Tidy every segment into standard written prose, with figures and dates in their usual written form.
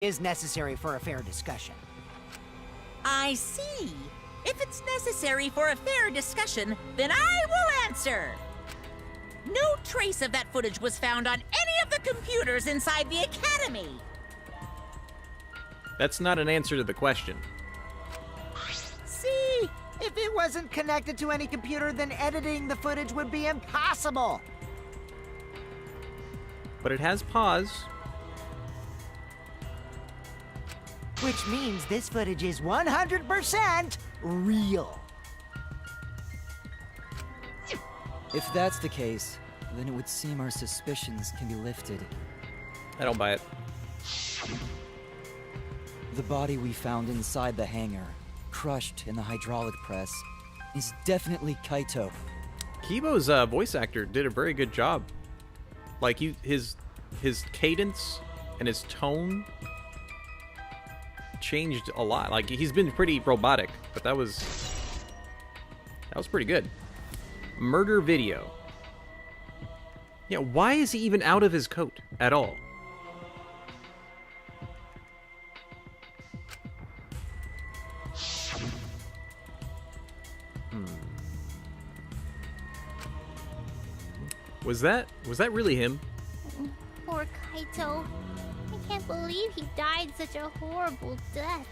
is necessary for a fair discussion. I see. If it's necessary for a fair discussion, then I will answer. No trace of that footage was found on any of the computers inside the Academy. That's not an answer to the question. See? If it wasn't connected to any computer, then editing the footage would be impossible. But it has pause. Which means this footage is 100% real. If that's the case, then it would seem our suspicions can be lifted. I don't buy it. The body we found inside the hangar, crushed in the hydraulic press, is definitely Kaito. Kibo's voice actor did a very good job. Like, his cadence and his tone changed a lot. Like, he's been pretty robotic, but that was pretty good. Murder video. Yeah, why is he even out of his coat at all? Was that really him? Poor Kaito. I can't believe he died such a horrible death.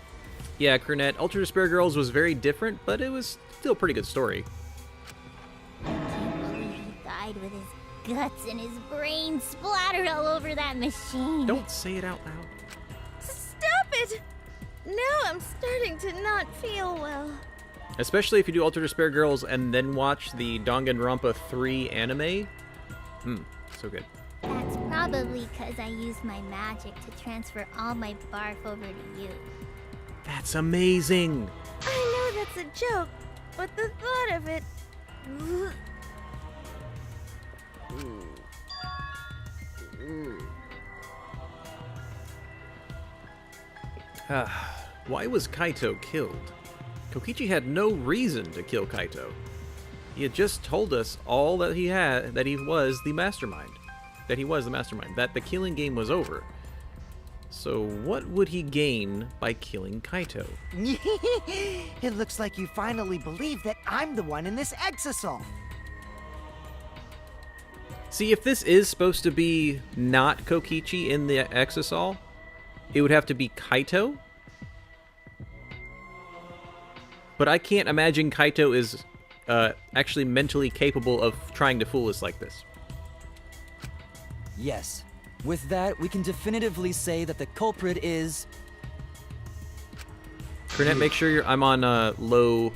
Yeah, Cornet, Ultra Despair Girls was very different, but it was still a pretty good story. I can't believe he died with his guts and his brain splattered all over that machine. Don't say it out loud. Stop it! Now I'm starting to not feel well. Especially if you do Ultra Despair Girls and then watch the Danganronpa 3 anime. So good. That's probably because I used my magic to transfer all my barf over to you. That's amazing. I know that's a joke, but the thought of it... Why was Kaito killed? Kokichi had no reason to kill Kaito. He had just told us all that he had, that he was the mastermind. That the killing game was over. So what would he gain by killing Kaito? It looks like you finally believe that I'm the one in this exisal. See, if this is supposed to be not Kokichi in the exisal, it would have to be Kaito. But I can't imagine Kaito is actually mentally capable of trying to fool us like this. Yes. With that, we can definitively say that the culprit is... Cornet, make sure I'm on low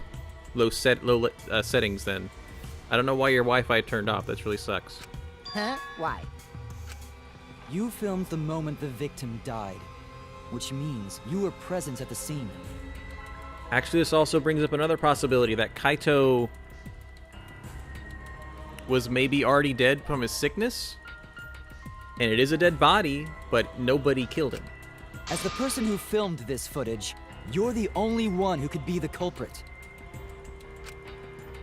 settings then. I don't know why your Wi-Fi turned off. That really sucks. Huh? Why? You filmed the moment the victim died, which means you were present at the scene. Actually, this also brings up another possibility that Kaito was maybe already dead from his sickness. And it is a dead body, but nobody killed him. As the person who filmed this footage, you're the only one who could be the culprit.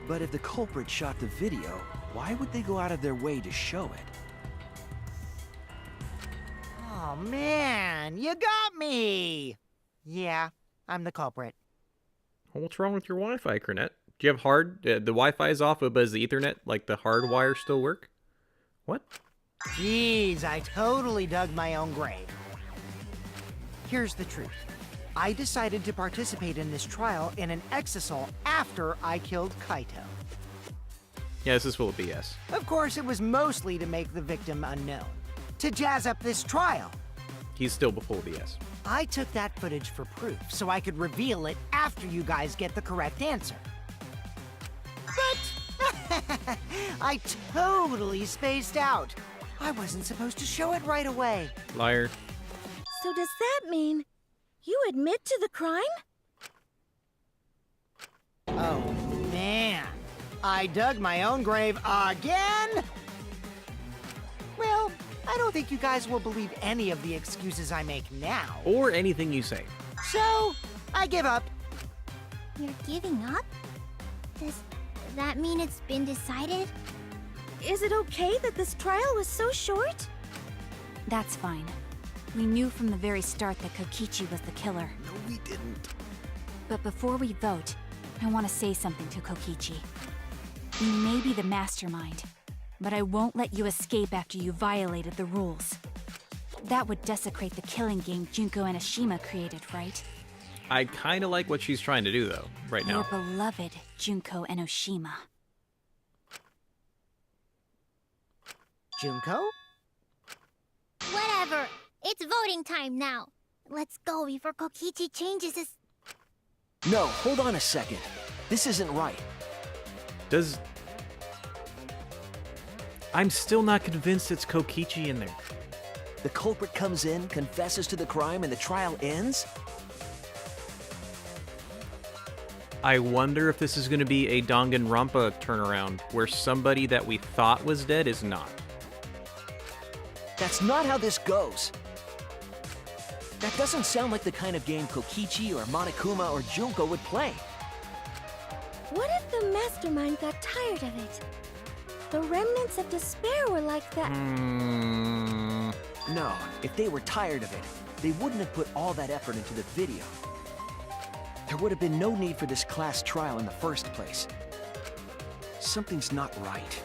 But if the culprit shot the video, why would they go out of their way to show it? Oh man, you got me! Yeah, I'm the culprit. What's wrong with your Wi-Fi, Cornet? Do you have hard... the Wi-Fi is off, but does the Ethernet, like the hard wire, still work? What? Jeez, I totally dug my own grave. Here's the truth. I decided to participate in this trial in an exisal after I killed Kaito. Yeah, this is full of BS. Of course, it was mostly to make the victim unknown. To jazz up this trial. He's still full of BS. I took that footage for proof, so I could reveal it after you guys get the correct answer. But I totally spaced out. I wasn't supposed to show it right away. Liar. So does that mean you admit to the crime? Oh, man. I dug my own grave again? Well, I don't think you guys will believe any of the excuses I make now. Or anything you say. So, I give up. You're giving up? Does that mean it's been decided? Is it okay that this trial was so short? That's fine. We knew from the very start that Kokichi was the killer. No, we didn't. But before we vote, I want to say something to Kokichi. You may be the mastermind, but I won't let you escape after you violated the rules. That would desecrate the killing game Junko Enoshima created, right? I kind of like what she's trying to do, though, right now. Your beloved Junko Enoshima. Junko? Whatever. It's voting time now. Let's go before Kokichi changes his... No, hold on a second. This isn't right. I'm still not convinced it's Kokichi in there. The culprit comes in, confesses to the crime, and the trial ends? I wonder if this is going to be a Danganronpa turnaround, where somebody that we thought was dead is not. That's not how this goes. That doesn't sound like the kind of game Kokichi or Monokuma or Junko would play. What if the mastermind got tired of it? The remnants of despair were like that. No, if they were tired of it, they wouldn't have put all that effort into the video. There would have been no need for this class trial in the first place. Something's not right.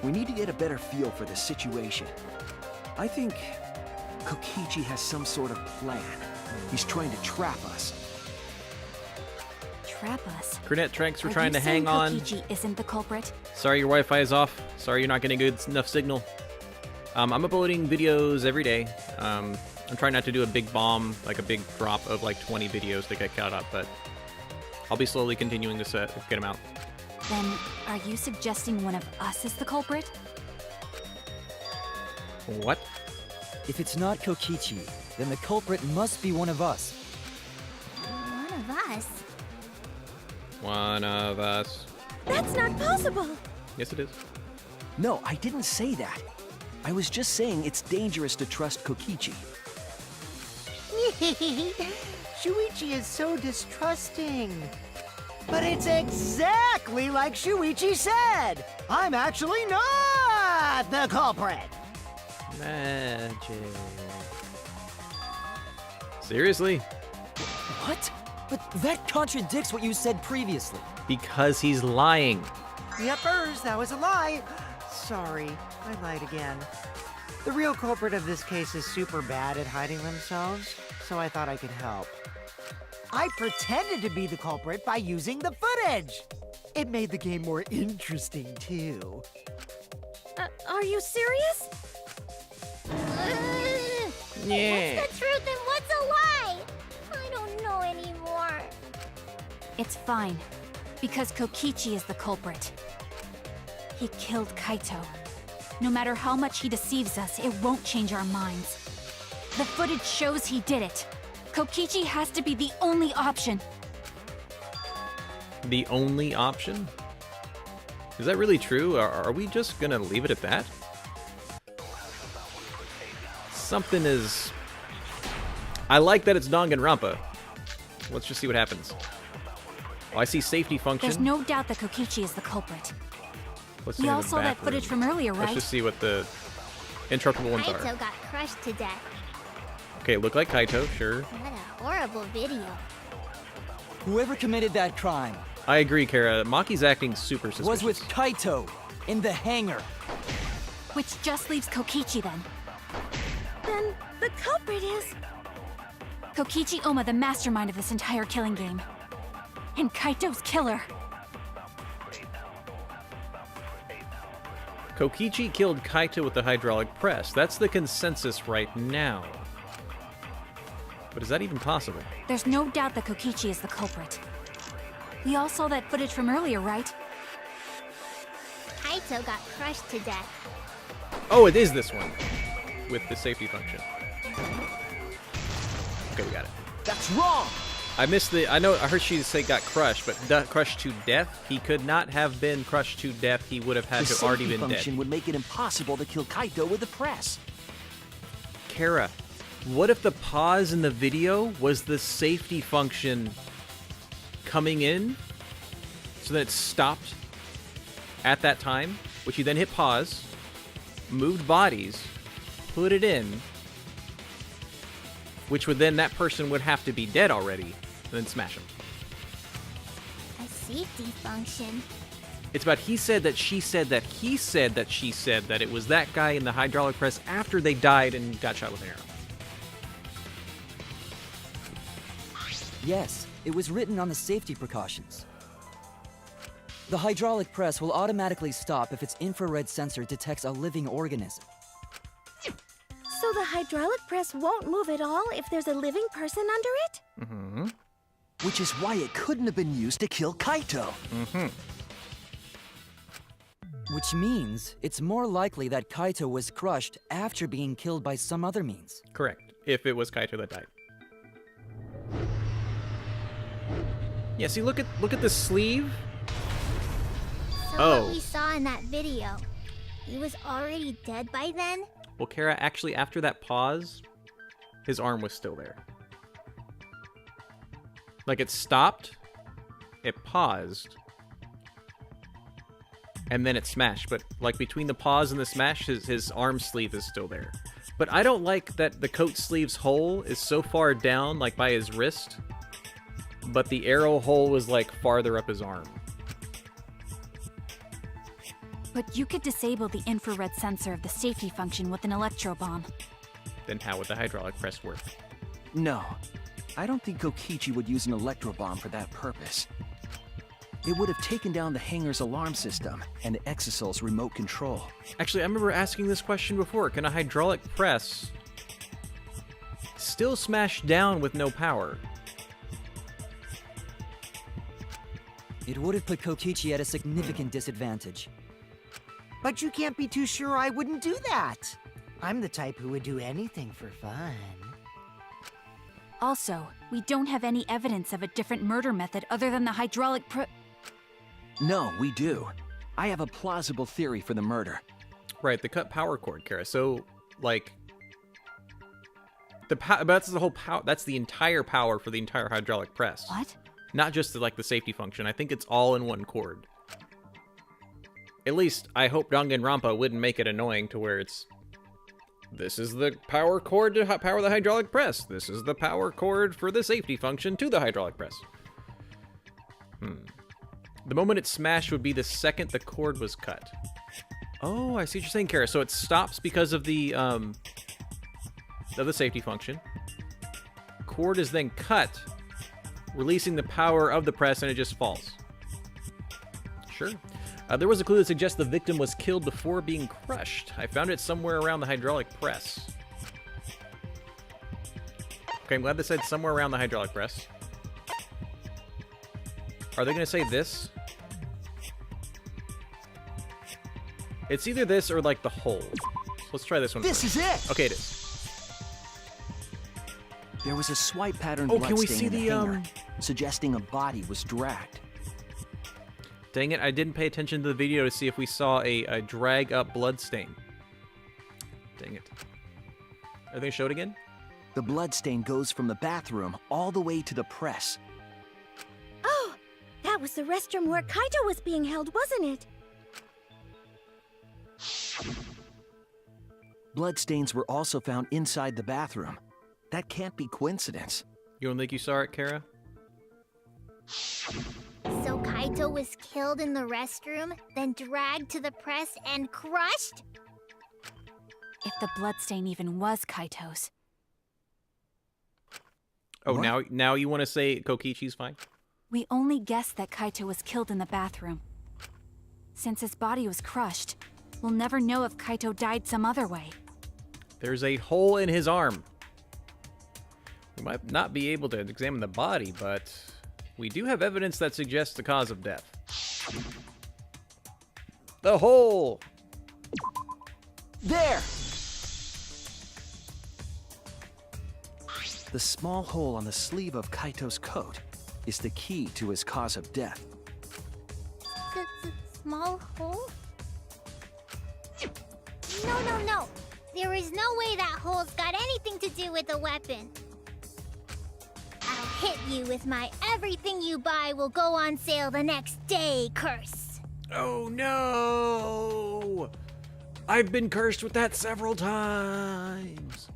We need to get a better feel for the situation. I think Kokichi has some sort of plan. He's trying to trap us. Trap us? Cornet Tranks, we're Are trying you to hang saying on. Kokichi isn't the culprit? Sorry, your Wi-Fi is off. Sorry, you're not getting good enough signal. I'm uploading videos every day. I'm trying not to do a big bomb, like a big drop of like 20 videos to get caught up, but I'll be slowly continuing to get them out. Then, are you suggesting one of us is the culprit? What? If it's not Kokichi, then the culprit must be one of us. One of us? One of us. That's not possible! Yes, it is. No, I didn't say that. I was just saying it's dangerous to trust Kokichi. Shuichi is so distrusting. But it's exactly like Shuichi said! I'm actually not the culprit! Magic. Seriously? What? But that contradicts what you said previously. Because he's lying. Yuppers, that was a lie. Sorry, I lied again. The real culprit of this case is super bad at hiding themselves, so I thought I could help. I pretended to be the culprit by using the footage. It made the game more interesting, too. Are you serious? Yeah. What's the truth and what's a lie? I don't know anymore. It's fine, because Kokichi is the culprit. He killed Kaito. No matter how much he deceives us, it won't change our minds. The footage shows he did it. Kokichi has to be the only option. The only option? Is that really true? Are we just gonna leave it at that? Something is... I like that it's Danganronpa. Let's just see what happens. Oh, I see safety function. There's no doubt that Kokichi is the culprit. Let's We see all the saw that bathroom. footage from earlier, Let's right? just see what the interruptible ones are. Kaito got crushed to death. Okay, look like Kaito, sure. What a horrible video. Whoever committed that crime I agree, Kara. Maki's acting super suspicious. was with Kaito in the hangar. Which just leaves Kokichi then. Then the culprit is... Kokichi Oma, the mastermind of this entire killing game. And Kaito's killer. Kokichi killed Kaito with the hydraulic press. That's the consensus right now. But is that even possible? There's no doubt that Kokichi is the culprit. We all saw that footage from earlier, right? Kaito got crushed to death. Oh, it is this one. With the safety function. Okay, we got it. That's wrong! I missed the... I heard she say got crushed, but crushed to death? He could not have been crushed to death. He would have had The to already safety been function dead. would make it impossible to kill Kaito with the press. Kara, what if the pause in the video was the safety function coming in so that it stopped at that time, which you then hit pause, moved bodies, put it in, which would then that person would have to be dead already, and then smash him. A safety function. It's about he said that she said that he said that she said that it was that guy in the hydraulic press after they died and got shot with an arrow. Yes, it was written on the safety precautions. The hydraulic press will automatically stop if its infrared sensor detects a living organism. So the hydraulic press won't move at all if there's a living person under it? Mm-hmm. Which is why it couldn't have been used to kill Kaito. Mm-hmm. Which means it's more likely that Kaito was crushed after being killed by some other means. Correct. If it was Kaito that died. Yeah, see, look at the sleeve. So what we saw in that video, he was already dead by then? Well, Kara, actually, after that pause, his arm was still there. Like, it stopped, it paused, and then it smashed. But, like, between the pause and the smash, his arm sleeve is still there. But I don't like that the coat sleeve's hole is so far down, like, by his wrist, but the arrow hole was, like, farther up his arm. But you could disable the infrared sensor of the safety function with an electro bomb. Then how would the hydraulic press work? No, I don't think Kokichi would use an electro bomb for that purpose. It would have taken down the hangar's alarm system and the Exosol's remote control. Actually, I remember asking this question before. Can a hydraulic press still smash down with no power? It would have put Kokichi at a significant disadvantage. But you can't be too sure I wouldn't do that. I'm the type who would do anything for fun. Also, we don't have any evidence of a different murder method other than the hydraulic No, we do. I have a plausible theory for the murder. Right, the cut power cord, Kara. So, like, that's the whole power. That's the entire power for the entire hydraulic press. What? Not just the safety function. I think it's all in one cord. At least, I hope Danganronpa wouldn't make it annoying to where it's... This is the power cord to power the hydraulic press. This is the power cord for the safety function to the hydraulic press. The moment it smashed would be the second the cord was cut. Oh, I see what you're saying, Kara. So it stops because of the safety function. Cord is then cut, releasing the power of the press, and it just falls. Sure. There was a clue that suggests the victim was killed before being crushed. I found it somewhere around the hydraulic press. Okay, I'm glad they said somewhere around the hydraulic press. Are they going to say this? It's either this or, like, the hole. So let's try this one This first. is it! Okay, it is. There was a swipe pattern Oh, can we bloodstain see in the the, hangar, suggesting a body was dragged. Dang it, I didn't pay attention to the video to see if we saw a drag up blood stain. Dang it. Are they gonna show it again? The bloodstain goes from the bathroom all the way to the press. Oh, that was the restroom where Kaito was being held, wasn't it? Bloodstains were also found inside the bathroom. That can't be coincidence. You don't think you saw it, Kara? So Kaito was killed in the restroom, then dragged to the press and crushed? If the bloodstain even was Kaito's. Oh, What? now you want to say Kokichi's fine? We only guessed that Kaito was killed in the bathroom. Since his body was crushed, we'll never know if Kaito died some other way. There's a hole in his arm. We might not be able to examine the body, but we do have evidence that suggests the cause of death. The hole! There! The small hole on the sleeve of Kaito's coat is the key to his cause of death. The small hole? No. There is no way that hole's got anything to do with the weapon. I'll hit you with my everything you buy will go on sale the next day curse. Oh no! I've been cursed with that several times.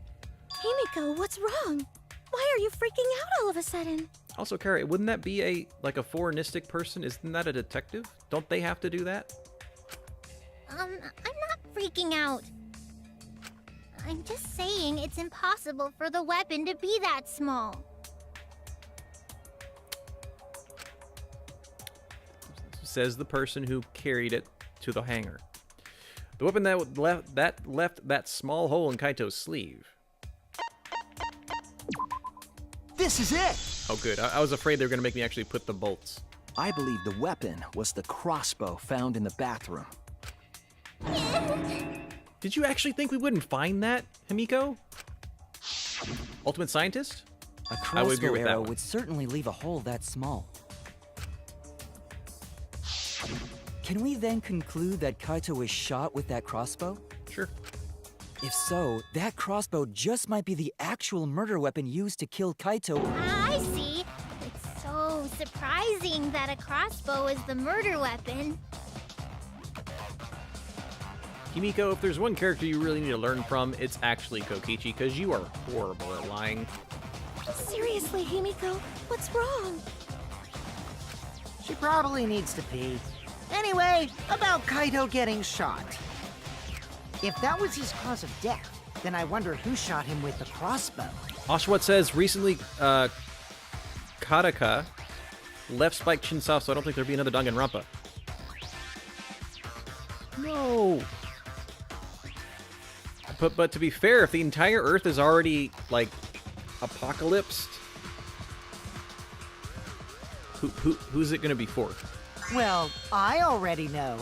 Himiko, what's wrong? Why are you freaking out all of a sudden? Also, Kara, wouldn't that be a foreignistic person? Isn't that a detective? Don't they have to do that? I'm not freaking out. I'm just saying it's impossible for the weapon to be that small. Says the person who carried it to the hangar. The weapon that left that small hole in Kaito's sleeve. This is it! Oh, good. I was afraid they were going to make me actually put the bolts. I believe the weapon was the crossbow found in the bathroom. Did you actually think we wouldn't find that, Himiko? Ultimate Scientist? A I would agree crossbow with that arrow one. would certainly leave a hole that small. Can we then conclude that Kaito was shot with that crossbow? Sure. If so, that crossbow just might be the actual murder weapon used to kill Kaito. I see. It's so surprising that a crossbow is the murder weapon. Himiko, if there's one character you really need to learn from, it's actually Kokichi, because you are horrible at lying. Seriously, Himiko, what's wrong? She probably needs to pee. Anyway, about Kaito getting shot. If that was his cause of death, then I wonder who shot him with the crossbow. Oshawott says, recently, Kataka left Spike Chunsoft, so I don't think there'll be another Danganronpa. No! But to be fair, if the entire Earth is already, like, apocalypsed, who's it gonna be for? Well, I already know,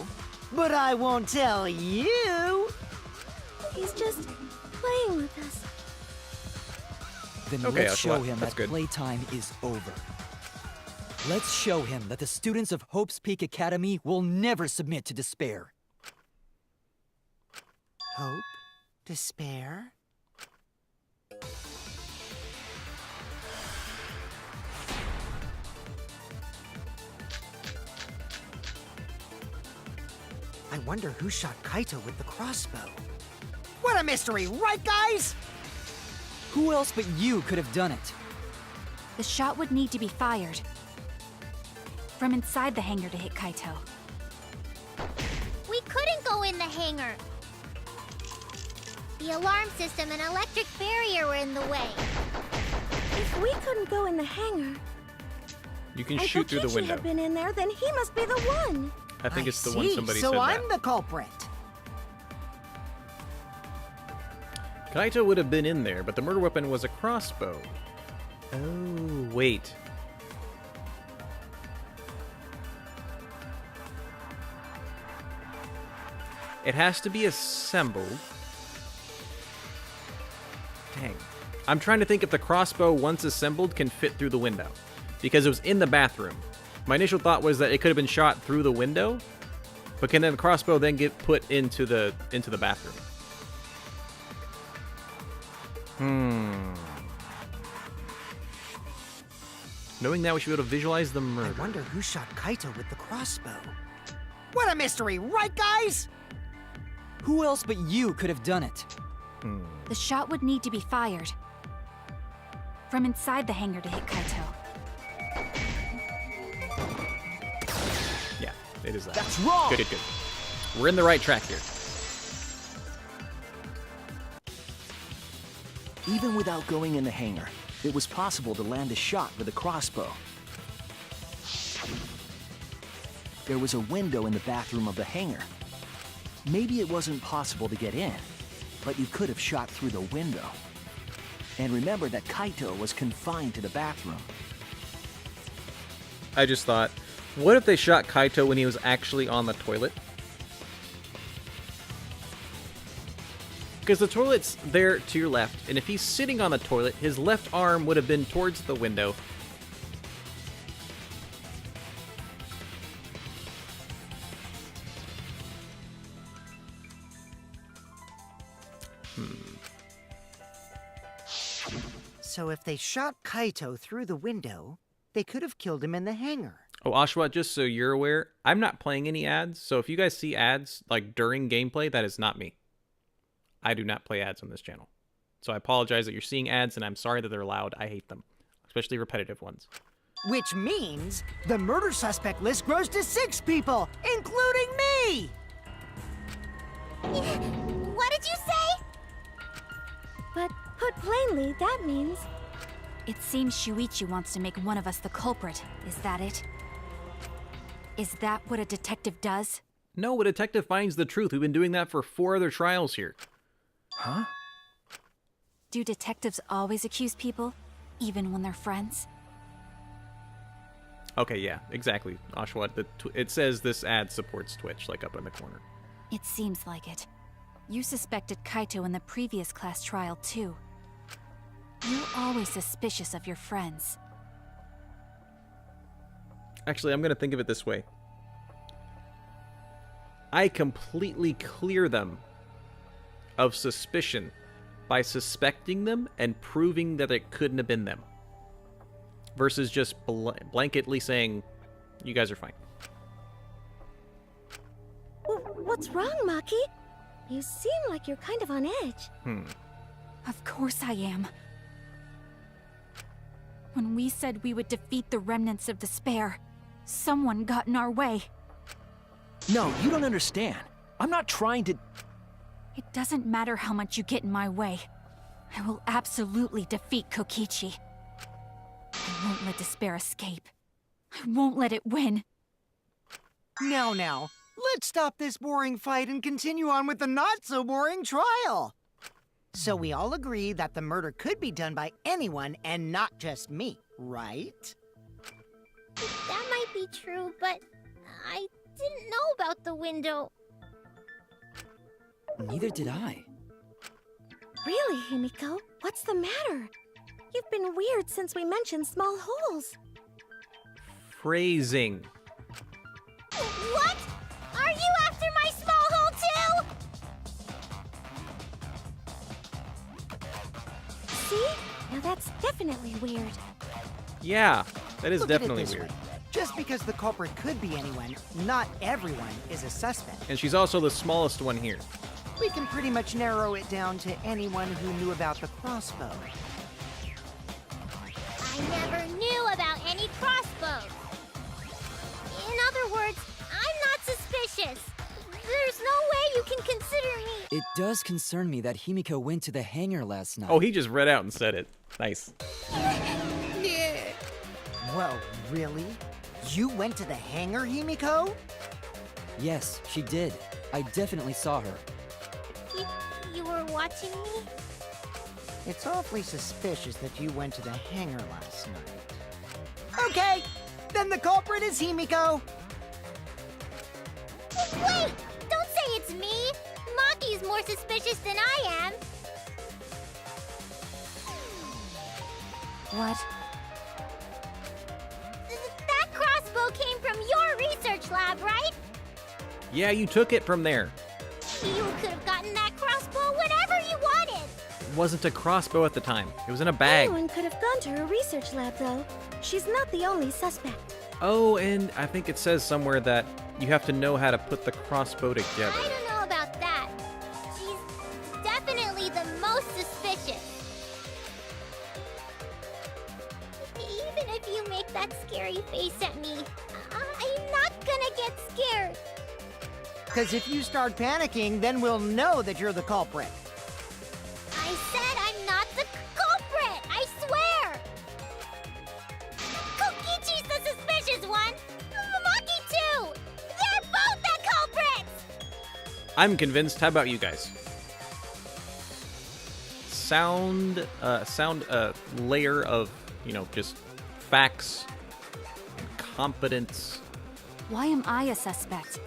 but I won't tell you. He's just playing with us. Then Okay, let's show Oshawott, him that's that good. playtime is over. Let's show him that the students of Hope's Peak Academy will never submit to despair. Hope? Despair? I wonder who shot Kaito with the crossbow. What a mystery, right, guys? Who else but you could have done it? The shot would need to be fired from inside the hangar to hit Kaito. We couldn't go in the hangar. The alarm system and electric barrier were in the way. If we couldn't go in the hangar, You can and shoot through the Kokichi window. had been in there, then he must be the one. I think it's the one see. somebody so said I'm that. the culprit. Kaito would have been in there, but the murder weapon was a crossbow. Oh, wait. It has to be assembled. Dang. I'm trying to think if the crossbow, once assembled, can fit through the window. Because it was in the bathroom. My initial thought was that it could have been shot through the window, but can then the crossbow then get put into the bathroom? Knowing that, we should be able to visualize the I murder. wonder who shot Kaito with the crossbow. What a mystery, right, guys? Who else but you could have done it? The shot would need to be fired from inside the hangar to hit Kaito. Yeah, it is that. That's wrong! Good. We're in the right track here. Even without going in the hangar, it was possible to land a shot with a crossbow. There was a window in the bathroom of the hangar. Maybe it wasn't possible to get in, but you could have shot through the window. And remember that Kaito was confined to the bathroom. I just thought, what if they shot Kaito when he was actually on the toilet? Because the toilet's there to your left, and if he's sitting on the toilet, his left arm would have been towards the window. So if they shot Kaito through the window, they could have killed him in the hangar. Oh, Oshawott, just so you're aware, I'm not playing any ads, so if you guys see ads, like, during gameplay, that is not me. I do not play ads on this channel. So I apologize that you're seeing ads, and I'm sorry that they're loud. I hate them, especially repetitive ones. Which means the murder suspect list grows to 6 people, including me! What did you say? But put plainly, that means It seems Shuichi wants to make one of us the culprit. Is that it? Is that what a detective does? No, a detective finds the truth. We've been doing that for 4 other trials here. Huh? Do detectives always accuse people, even when they're friends? Okay, yeah, exactly. Ashwat, it says this ad supports Twitch, like up in the corner. It seems like it. You suspected Kaito in the previous class trial, too. You're always suspicious of your friends. Actually, I'm going to think of it this way. I completely clear them of suspicion by suspecting them and proving that it couldn't have been them. Versus just blanketly saying, you guys are fine. What's wrong, Maki? You seem like you're kind of on edge. Of course I am. When we said we would defeat the remnants of despair, someone got in our way. No, you don't understand. I'm not trying to... It doesn't matter how much you get in my way. I will absolutely defeat Kokichi. I won't let despair escape. I won't let it win. Now, let's stop this boring fight and continue on with the not-so-boring trial. So we all agree that the murder could be done by anyone and not just me, right? That might be true, but I didn't know about the window. Neither did I. Really, Himiko? What's the matter? You've been weird since we mentioned small holes. Phrasing. What? Are you after my small hole too? See? Now that's definitely weird. Yeah, that is Look at it definitely this weird. way. Just because the culprit could be anyone, not everyone is a suspect. And she's also the smallest one here. We can pretty much narrow it down to anyone who knew about the crossbow. I never knew about any crossbows. In other words, I'm not suspicious. There's no way you can consider me. It does concern me that Himiko went to the hangar last night. Oh, he just read out and said it. Nice. Whoa, really? You went to the hangar, Himiko? Yes, she did. I definitely saw her. You were watching me? It's awfully suspicious that you went to the hangar last night. Okay, then the culprit is Himiko. Wait! Don't say it's me! Maki's more suspicious than I am. What? That crossbow came from your research lab, right? Yeah, you took it from there. You could have gotten that crossbow whenever you wanted. It wasn't a crossbow at the time. It was in a bag. Anyone could have gone to her research lab, though. She's not the only suspect. Oh, and I think it says somewhere that you have to know how to put the crossbow I together. don't know about that. She's definitely the most suspicious. Even if you make that scary face at me, I'm not gonna get scared. Because if you start panicking, then we'll know that you're the culprit. I said I'm not the culprit! I swear! Kokichi's the suspicious one! Maki too! They're both the culprits! I'm convinced. How about you guys? Sound layer of, just facts, competence. Why am I a suspect?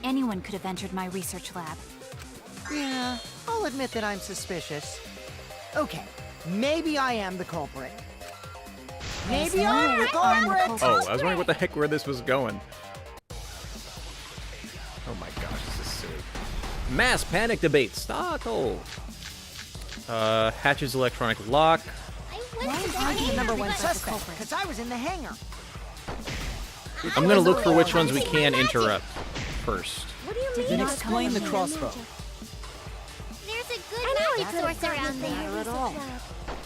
Anyone could have entered my research lab. Yeah, I'll admit that I'm suspicious. Okay, maybe I am the culprit. Maybe I'm the culprit! Oh, I was wondering what the heck where this was going. Oh my gosh, this is silly. Mass panic debate. Stockle. Hatch's electronic lock. I went Why to am the I the hangar number one because suspect? Suspect, because I was in the hangar. I'm gonna look for which ones we can interrupt first. What do you Did mean? you Then not explain the tell me? crossbow. There's a good I know magic source around there. at all.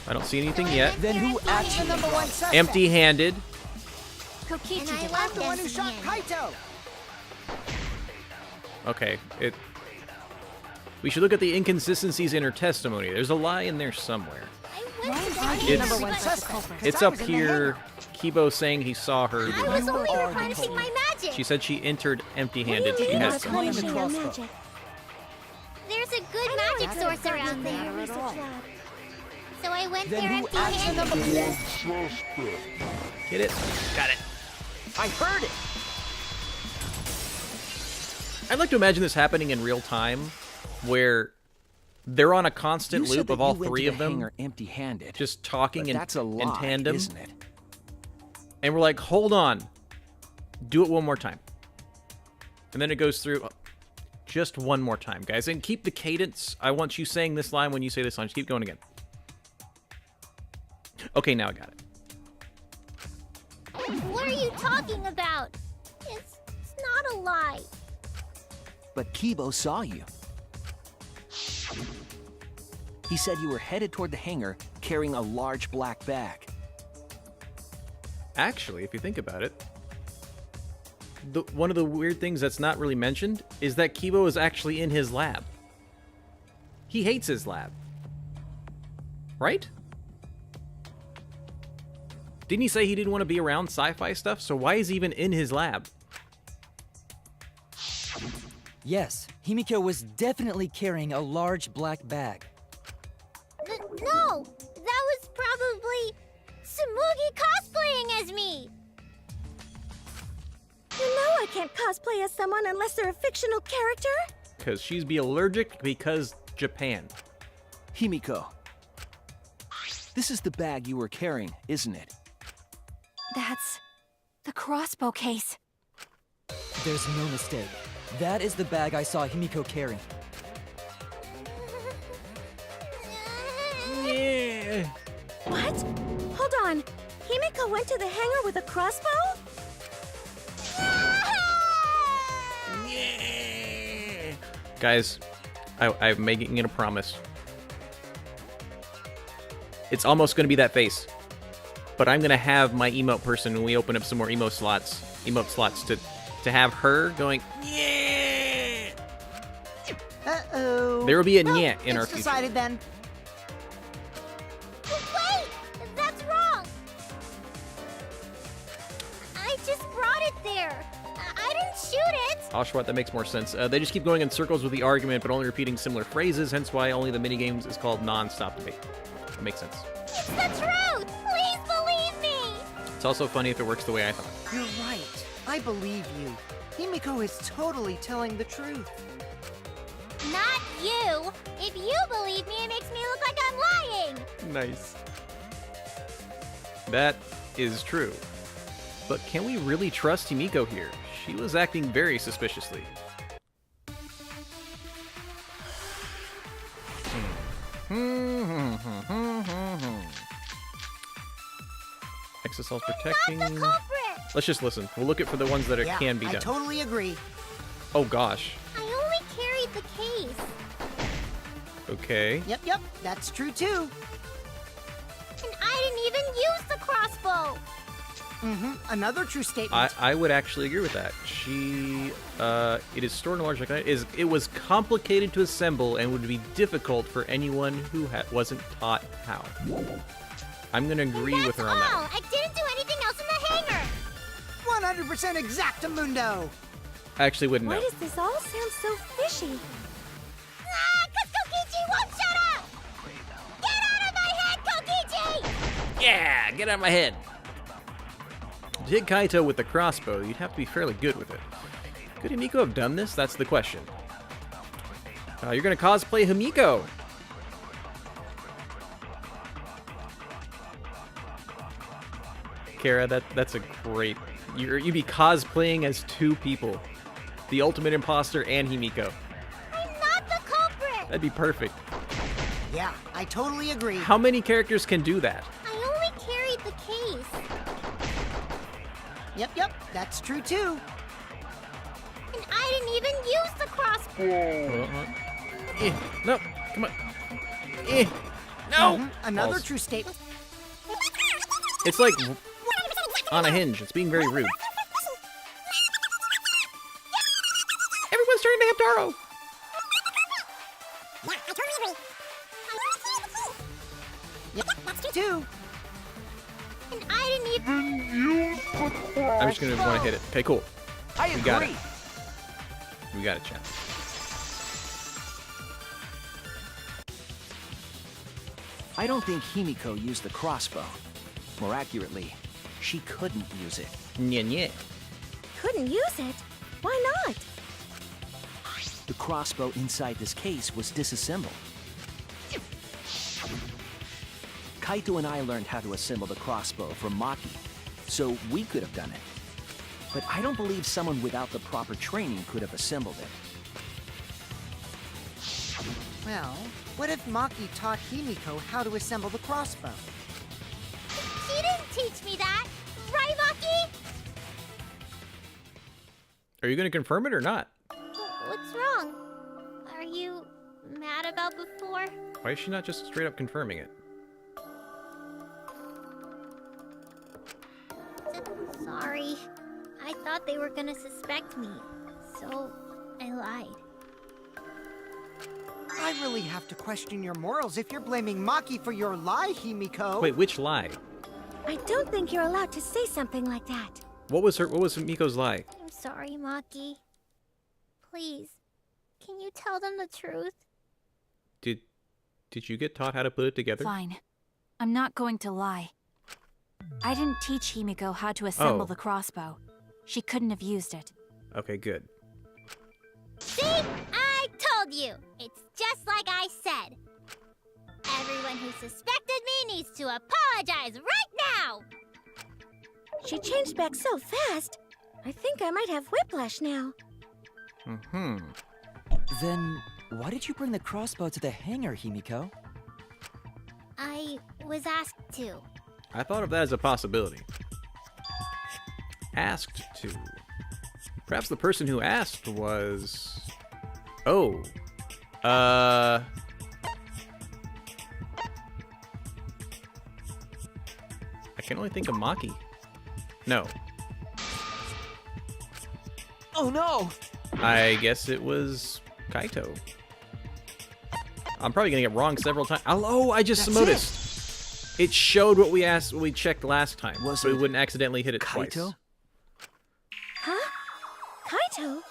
I don't see anything yet. Then who actually Number one suspect. Empty-handed. Kokichi And I did love The one who this shot man. Kaito. Okay, we should look at the inconsistencies in her testimony. There's a lie in there somewhere. I went to that It's- Number one but suspect. 'cause It's I up was in the here. hangar. Kibo saying he saw her. I was You only are the replenishing my magic. She said she entered What do empty-handed. you She mean had by some. punishing the your crossbow. magic? There's a good magic source around there. Research lab. So I went Then there who empty-handed. Get it? Got it. I heard it! I'd like to imagine this happening in real time, where they're on a constant You said loop that of all you went three to of the them, hangar empty-handed. just talking But in, that's a lie, in tandem. isn't it? And we're like, hold on, do it one more time. And then it goes through just one more time, guys. And keep the cadence. I want you saying this line when you say this line. Just keep going again. Okay, now I got it. What are you talking about? It's not a lie. But Kibo saw you. He said you were headed toward the hangar carrying a large black bag. Actually, if you think about it, one of the weird things that's not really mentioned is that Kibo is actually in his lab. He hates his lab. Right? Didn't he say he didn't want to be around sci-fi stuff? So why is he even in his lab? Yes, Himiko was definitely carrying a large black bag. No, that was probably Tsumugi cosplaying as me. You know I can't cosplay as someone unless they're a fictional character. Because she's be allergic because Japan. Himiko, this is the bag you were carrying, isn't it? That's the crossbow case. There's no mistake. That is the bag I saw Himiko carrying. Yeah. What? Hold on. Himiko went to the hangar with a crossbow? Guys, I'm making it a promise. It's almost going to be that face. But I'm going to have my emote person when we open up some more emote slots to have her going, yeah! Uh-oh. There will be a Well, nyeh in our it's future. decided then. Wait, that's wrong. I just brought it there. I didn't shoot it. Oshawott, that makes more sense. They just keep going in circles with the argument, but only repeating similar phrases, hence why only the minigames is called non-stop debate. That makes sense. It's the truth. Please believe me. It's also funny if it works the way I thought. You're right. I believe you. Himiko is totally telling the truth. Not you. If you believe me, it makes me look like I'm lying. Nice. That is true. But can we really trust Himiko here? She was acting very suspiciously. Exocells protecting. Not the culprit. Let's just listen. We'll look at for the ones that Yeah, can be I done. totally agree. Oh gosh. I only carried the case. Okay. Yep, that's true too. And I didn't even use the crossbow. Another true statement. I would actually agree with that. It is stored in a large it was complicated to assemble and would be difficult for anyone who wasn't taught how. I'm gonna agree with her on That's all. that. I didn't do anything else in the hangar. 100% exactamundo. I actually wouldn't Why know. does this all sound so fishy? Ah, 'cause Kokichi won't shut up. Get out of my head, Kokichi. Yeah, get out of my head. To hit Kaito with the crossbow, you'd have to be fairly good with it. Could Himiko have done this? That's the question. You're gonna cosplay Himiko. Kara, that's a great. You'd be cosplaying as two people, the ultimate imposter and Himiko. I'm not the culprit. That'd be perfect. Yeah, I totally agree. How many characters can do that? I only carried the case. Yep, that's true too. And I didn't even use the crossbow. No, come on. No! Another Balls. true statement. It's like on a hinge. It's being very rude. Everyone's turning to Hamtaro! Two. And I didn't even. I'm just gonna want to hit it. Okay, cool. I We got agree. it. We got it, chat. I don't think Himiko used the crossbow. More accurately, she couldn't use it. Nya. Couldn't use it? Why not? The crossbow inside this case was disassembled. Kaito and I learned how to assemble the crossbow from Maki, so we could have done it. But I don't believe someone without the proper training could have assembled it. Well, what if Maki taught Himiko how to assemble the crossbow? She didn't teach me that. Right, Maki? Are you gonna confirm it or not? What's wrong? Are you mad about before? Why is she not just straight up confirming it? Sorry. I thought they were gonna suspect me, so I lied. I really have to question your morals if you're blaming Maki for your lie, Himiko. Wait, which lie? I don't think you're allowed to say something like that. What was Miko's lie? I'm sorry, Maki. Please, can you tell them the truth? Did you get taught how to put it together? Fine. I'm not going to lie. I didn't teach Himiko how to assemble the crossbow. She couldn't have used it. Okay, good. See? I told you! It's just like I said. Everyone who suspected me needs to apologize right now! She changed back so fast. I think I might have whiplash now. Mm-hmm. Then, why did you bring the crossbow to the hangar, Himiko? I was asked to. I thought of that as a possibility. Asked to. Perhaps the person who asked was... Oh. I can only think of Maki. No. Oh no! I guess it was Kaito. I'm probably gonna get wrong several times. Oh, I just That's noticed. It showed what we asked, what we checked last time, Was so we it wouldn't accidentally hit it twice. Kaito? Huh? Kaito?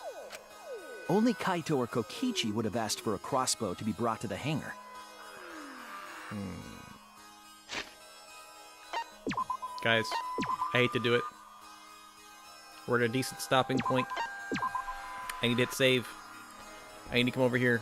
Only Kaito or Kokichi would have asked for a crossbow to be brought to the hangar. Guys, I hate to do it. We're at a decent stopping point. I need to hit save. I need to come over here.